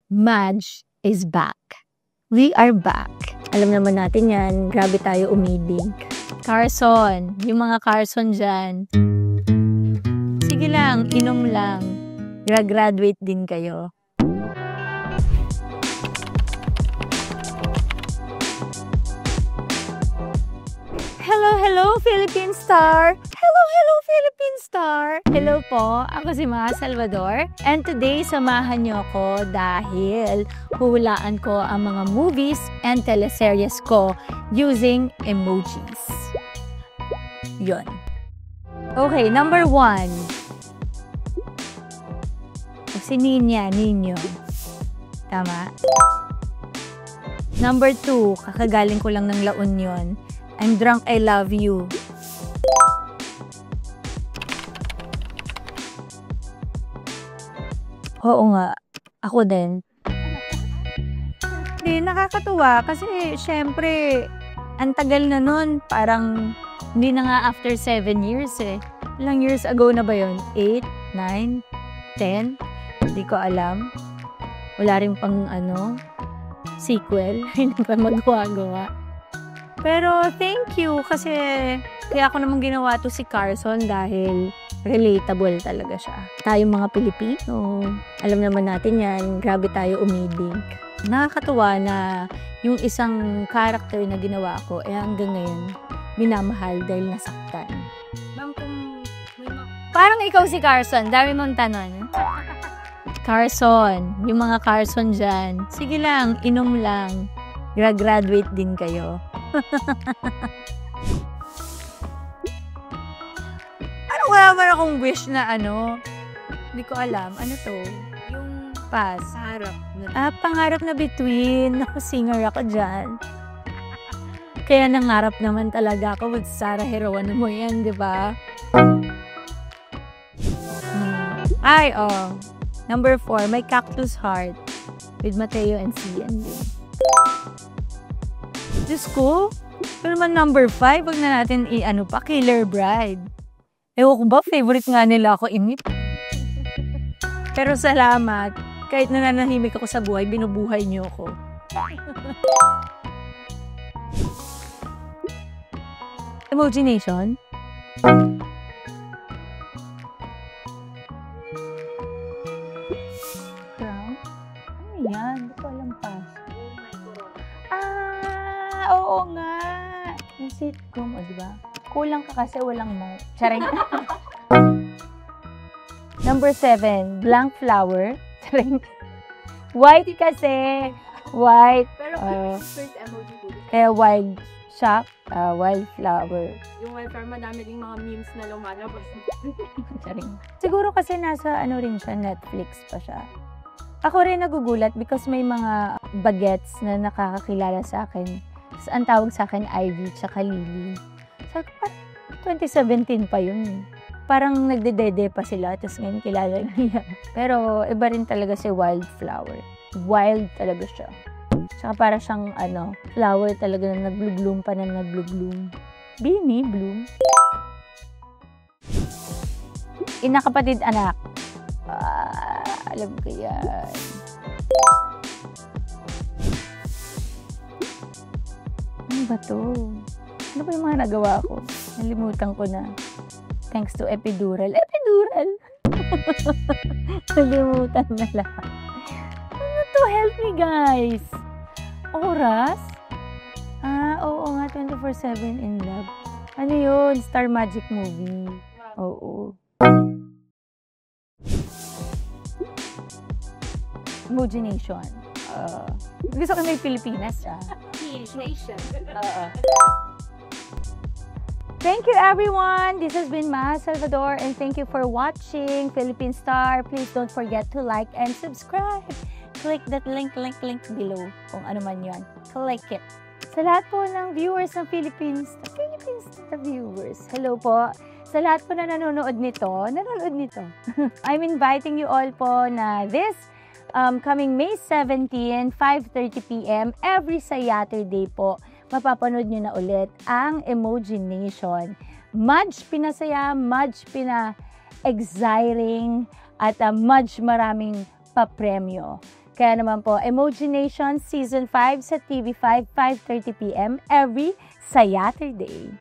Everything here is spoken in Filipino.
Madge is back. We are back. Alam naman natin yan, grabe tayo umidig. Carson, yung mga Carson dyan. Sige lang, inom lang. Graduate din kayo. Hello, Philippine Star! Hello, Philippine Star! Hello po, ako si Ma Salvador. And today, samahan niyo ako dahil huhulaan ko ang mga movies and teleseries ko using emojis. Yun. Okay, number 1. Si Ninyo. Tama? Number 2, kakagaling ko lang ng La Union. I'm drunk, I love you. Oo nga, ako din. Hindi, nakakatuwa kasi syempre, ang tagal na nun, parang hindi na nga after 7 years eh. Ilang years ago na ba yun? 8, 9, 10? Hindi ko alam. Wala rin pang sequel. Hindi pa magawa. Pero thank you kasi kaya ako naman ginawa to si Carson dahil relatable talaga siya. Tayong mga Pilipino, alam naman natin yan, grabe tayo umidig. Nakakatuwa na yung isang character na ginawa ko, hanggang ngayon, minamahal dahil nasaktan. Parang ikaw si Carson, dami mong tanong. Carson, yung mga Carson dyan, sige lang, inom lang. Graduate din kayo. Ano kaya man akong wish na hindi ko alam. Ano to? Yung pass. pangarap Pangarap na na between. Ako, singer ako dyan. Kaya nangarap naman talaga ako with Sarah Heroan mo yan, di ba? Number 4, My Cactus Heart with Mateo and Cian. Diyos ko, pero naman number 5, wag na natin Killer Bride. Ewan ko ba, favorite nga nila ako imit. Pero salamat, kahit nananahimik ako sa buhay, binubuhay niyo ako. Emoji Nation? Crown? Ano yan? Hindi ko alam pa. Oo nga. Yung sitcom, diba? Kulang ka kasi walang mo. Charing. Number 7, Blank Flower. Charing. White kasi. White. Pero first emoji ko. Kaya wild shock, wildflower. Yung wildflower, madami ding mga memes na lumalabas. Charing. Siguro kasi nasa rin siya, Netflix pa siya. Ako rin nagugulat because may mga bagets na nakakakilala sa akin. Tapos ang tawag sa akin, Ivy, tsaka Lily. Sabi ko, 2017 pa yun. Parang nagdedede pa sila, tapos ngayon kilala niya. Pero iba rin talaga si Wildflower. Wild talaga siya. Tsaka para siyang, flower talaga na nag-bloom pa na nag-bloom. Bini, bloom. Inakapatid anak. Alam ko yan. Ano ba to? Ano ba yung mga nagawa ko? Nalimutan ko na. Thanks to epidural. Epidural! Nalimutan na lang. Ano to? Help me, guys! Oras? Oo nga. 24/7 in love. Ano yun? Star Magic movie. Oo. Emoji Nation. Gusto ko may Pilipinas siya. Nation. Thank you everyone. This has been Ma Salvador and thank you for watching Philippine Star. Please don't forget to like and subscribe. Click that link below kung ano man yun. Click it. Sa lahat po ng viewers ng Philippine Star viewers. Hello po. Sa lahat po na nanonood nito. I'm inviting you all po na this coming May 17, 5:30 p.m. every Saturday po, mapapanood nyo na ulit ang Emoji Nation. Much pinasaya, much pina-exciting, at much maraming papremyo. Kaya naman po, Emoji Nation Season 5 sa TV5, 5:30 p.m. every Saturday.